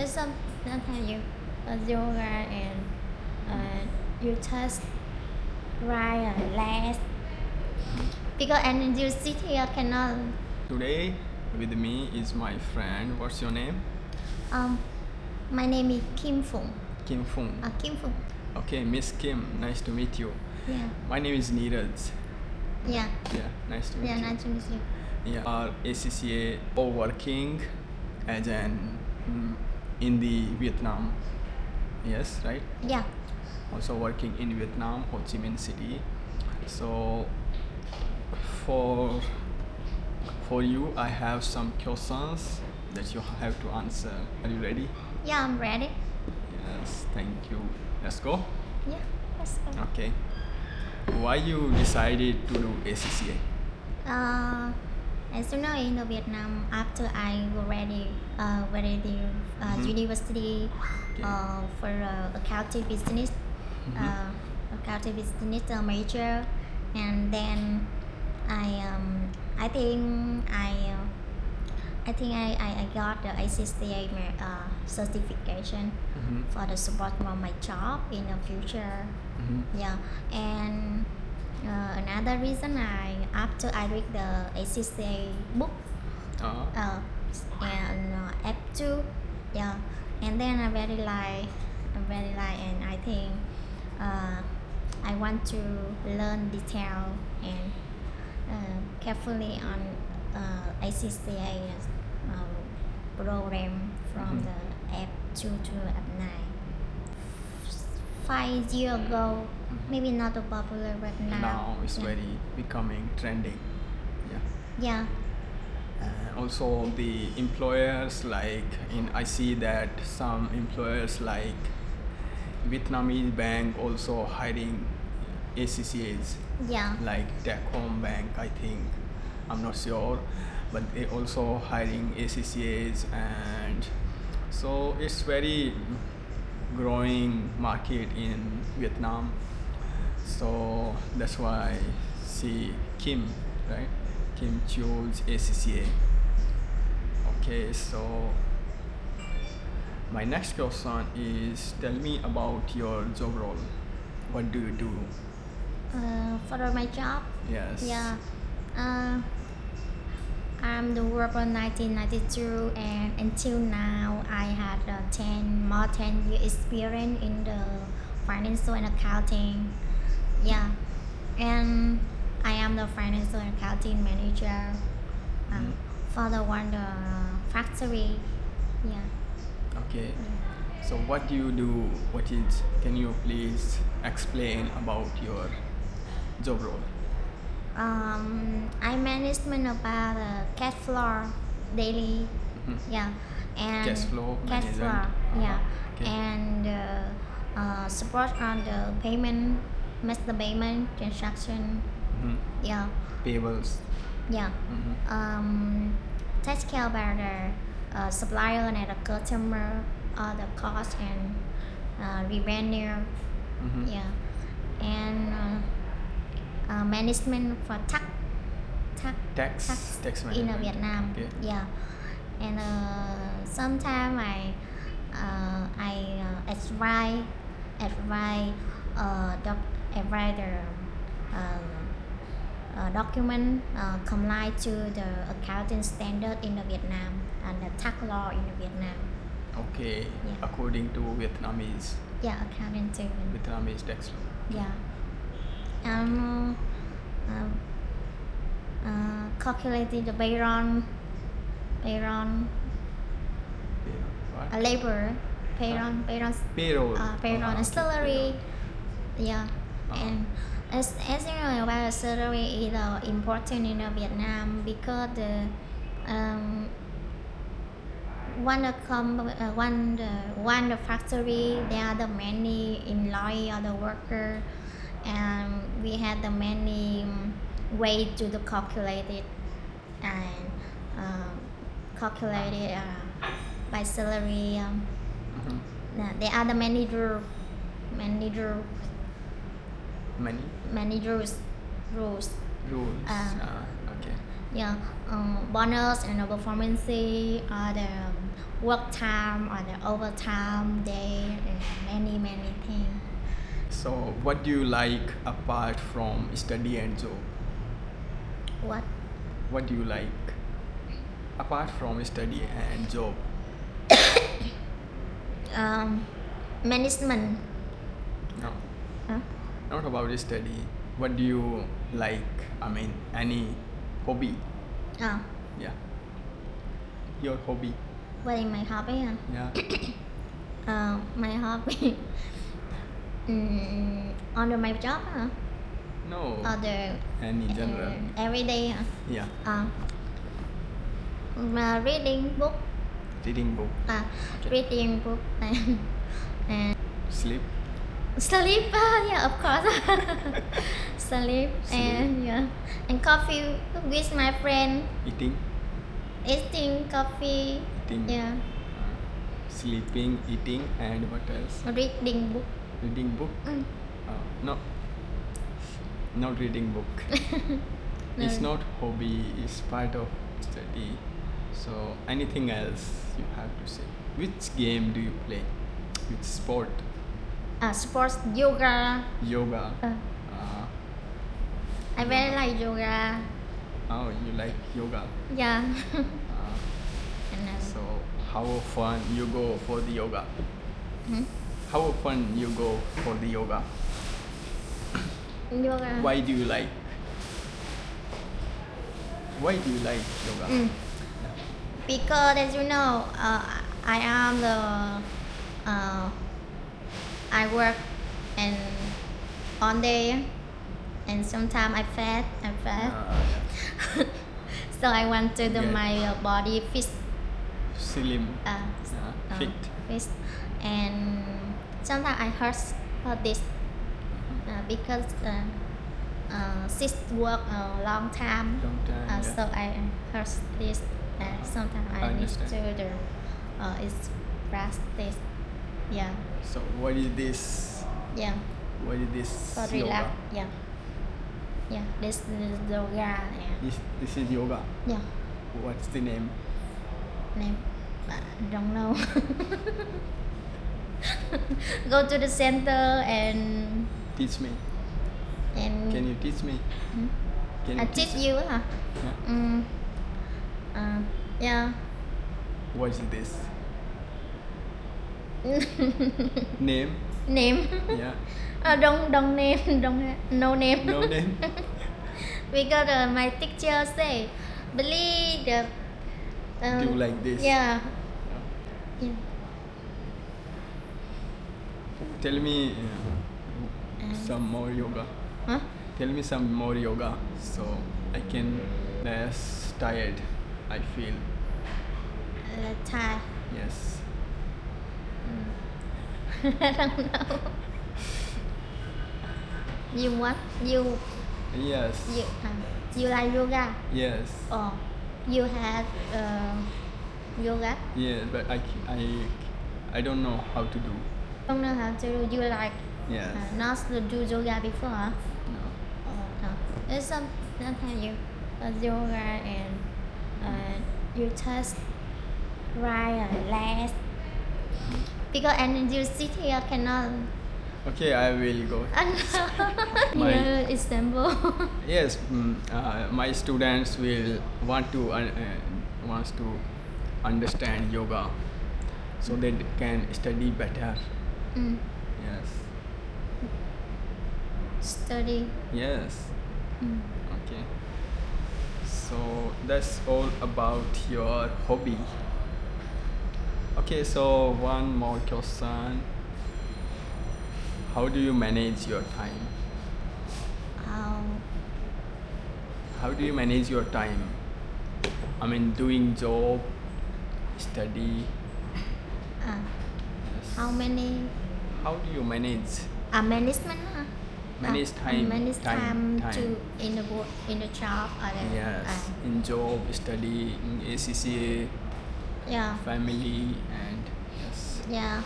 sometimes you yoga and you just right and last because and you sit here cannot. Today with me is my friend. What's your name? My name is Kim Phung. Kim Phung. Kim Phung. Okay, Miss Kim, nice to meet you. Yeah. My name is Neeraj. Yeah. Yeah, nice to meet you. Yeah, nice to meet you. Yeah, are ACCA or working as an in the Vietnam. Yes, right? Yeah. Also working in Vietnam, Ho Chi Minh City. So for you, I have some questions that you have to answer. Are you ready? Yeah, I'm ready. Yes, thank you. Let's go. Yeah, let's go. Okay. Why you decided to do ACCA? As you know, in the Vietnam, after I already the university for accounting business, accounting business major, and then I think I got the ACCA certification for the support for my job in the future. Yeah, and another reason after I read the ACCA book and F2, yeah, and then I very like, and I think I want to learn detail and carefully on ACCA program from the F2 to F9. 5 years ago, maybe not so popular, but Now it's very becoming trending. Yeah. Also the employers I see that some employers like Vietnamese bank also hiring ACCAs. Yeah. Like Tech Home Bank, I think. I'm not sure, but they also hiring ACCAs, and so it's very growing market in Vietnam. So that's why see Kim, right? Kim chose ACCA. Okay, so my next question is, tell me about your job role. What do you do? For my job, Yes. yeah, I'm the work on 1992, and until now I had 10 year experience in the financial and accounting. Yeah, and I am the financial and accounting manager for the factory. Yeah. Okay. So what do you do? Can you please explain about your job role? I management about cash flow daily. Yeah, and Cash flow management. Yeah, Okay. and support on the payment, master payment transaction. Yeah, Payables. yeah. Take care about the supplier and the customer, all the cost and revenue. Yeah, and management for tax Tax in management. Vietnam. Okay. Yeah, and sometimes I advise the document comply to the accounting standard in the Vietnam and the tax law in the Vietnam. Okay. Yeah. According to Vietnamese Yeah, accounting too. Vietnamese tax law. Yeah. Calculating the payroll, What? labor, payroll, Payroll. and Okay, salary. payroll. Yeah, and as you know about the salary is important in Vietnam because the one factory there are the many employee or the worker, and we had the many way to the calculate it and calculate it by salary. There are the many rules. Many rules. rules. Uh, Okay. Yeah, bonus and performance are the work time or the overtime day and many things. So what do you like apart from study and job? What? What do you like apart from study and job? Management. No, Huh? not about study. What do you like? I mean, any hobby? Oh, Yeah, your hobby. what is my hobby? Yeah. My hobby. Under my job, No. or the Any general. every day. Yeah. Reading book. Reading book. Reading book and Sleep. sleep. Yeah, of course. Sleep and yeah, and coffee with my friend. Eating. Eating coffee. Eating. Yeah, Sleeping, eating, and what else? reading book. Reading book. No. Not reading book. No. It's not hobby. It's part of study. So anything else you have to say? Which game do you play? Which sport? Sports, yoga. Yoga. I very like yoga. Oh, you like yoga. Yeah. Uh, And so how often you go for the yoga? hmm? How often you go for the yoga? Yoga. Why do you like? Why do you like yoga? Because as you know, I am the I work and on day and sometimes I fat. So I want to do Yeah. my body fit. Slim. Fit. Fit. And sometimes I hurt this because since work a long time. Long time. Yeah. So I hurt this. Sometimes I I need understand. to do it's practice. Yeah, So what is this? yeah. What is this For yoga? relax. Yeah. Yeah. This is yoga. Yeah. This is yoga. Yeah. What's the name? Name. I don't know. Go to the center and Teach me. Can you teach me? Can I teach you, huh? Yeah. Yeah. What is this? Name? Name. Yeah. Don't name. No name. No name? Because my teacher say, believe the. Do like this? Yeah. Yeah. Yeah. Tell me some more yoga. Huh? Tell me some more yoga so I can less tired. I feel. Thai. Yes. I don't know. You what? You Yes. you like yoga? Yes. Oh, you have yoga? Yes, but I don't know how to do. Don't know how to do. You like Yes. not to do yoga before? Huh? No. Oh, no. There's sometimes you yoga and you just right last because and you sit here cannot. Okay, I will go. My- Yeah, Istanbul. Yes, my students will want to wants to understand yoga, so they can study better. Yes. Study. Yes. Okay. So that's all about your hobby. Okay, so one more question. How do you manage your time? How do you manage your time? I mean, doing job, study. Yes. How many? How do you manage? Management. Huh? Manage time. Manage time time. to in the work in the job or the, Yes. In job, study, in ACCA, yeah. family, and yes. Yeah.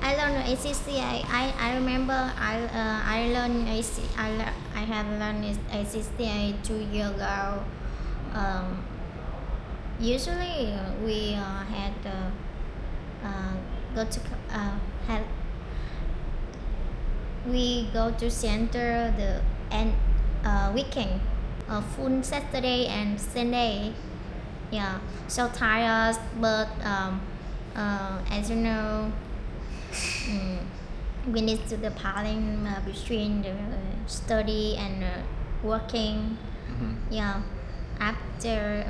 I learned ACCA. I remember I learned I have learned ACCA 2 years ago. Usually we had go to had we go to center the and weekend, full Saturday and Sunday. Yeah, so tired, but as you know, mm, we need to the balance between the study and working. Yeah, after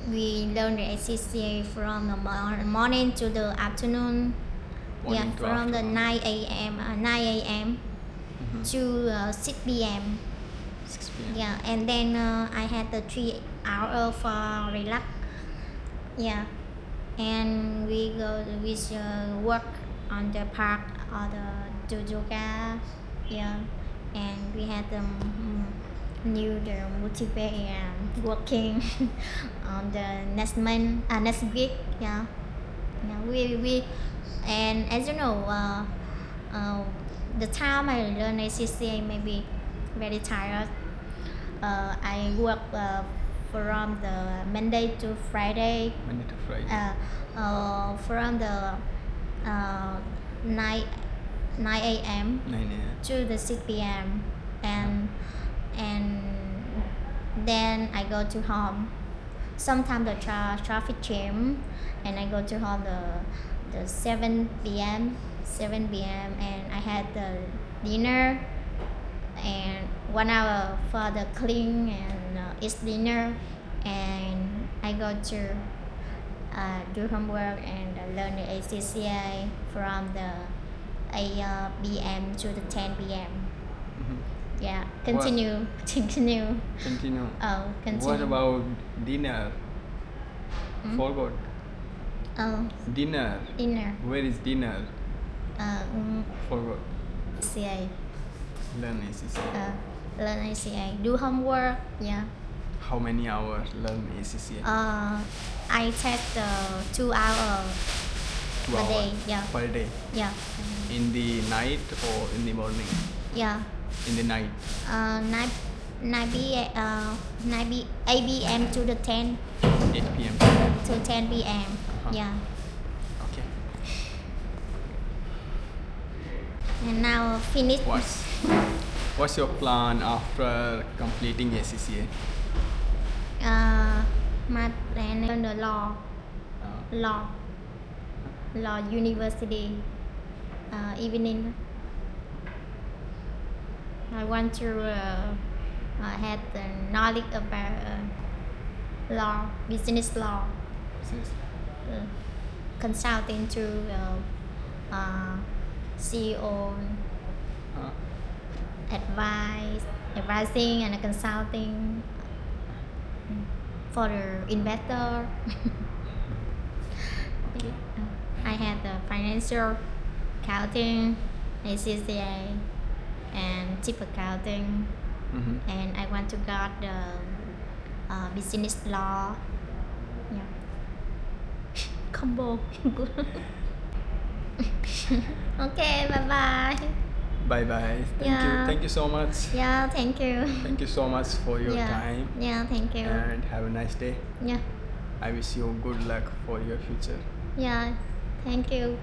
we learn the ACCA from the morning to the afternoon. Morning Yeah, to from the afternoon. 9 a.m. to 6 p.m. 6 p.m. Yeah, and then I had the 3 hours for relax. Yeah, and we work on the park or the do yoga. Yeah, and we had new the motivate working on the next month, next week. Yeah, yeah, we and as you know, the time I learn ACCA maybe very tired. I work from the Monday to Friday, Monday to Friday. from the 9 a.m. 9 a.m. to the 6 p.m. and then I go to home. Sometimes the traffic jam, and I go to home the 7 p.m. and I had the dinner and 1 hour for the clean and eat dinner, and I go to do homework and learn the ACCA from the 8 p.m. to the 10 p.m. Yeah, continue. Continue. Continue. What about dinner? Forgot. Dinner. Dinner. Where is dinner? Forgot. ACCA. Learn ACCA. Learn ACCA. Do homework. Yeah. How many hours learn ACCA? I take 2 hours 2 per hours day. Yeah. per day. Yeah. In the night or in the morning? Yeah. In the night. 8 p.m. to the 10 8 p.m. to 10 p.m. Yeah. Okay. And now finish. What's your plan after completing ACCA? My plan is the law university. Evening. I want to have the knowledge about law, business law, consulting to CEO, advising and consulting for the investor. Okay. I had the financial accounting, ACCA, and tip accounting, and I want to got the business law. Yeah. Combo. Good. Okay, bye bye. Bye bye. Thank you so much. Yeah, thank you. Thank you so much for your time. Yeah, thank you. And have a nice day. Yeah. I wish you good luck for your future. Yeah, thank you.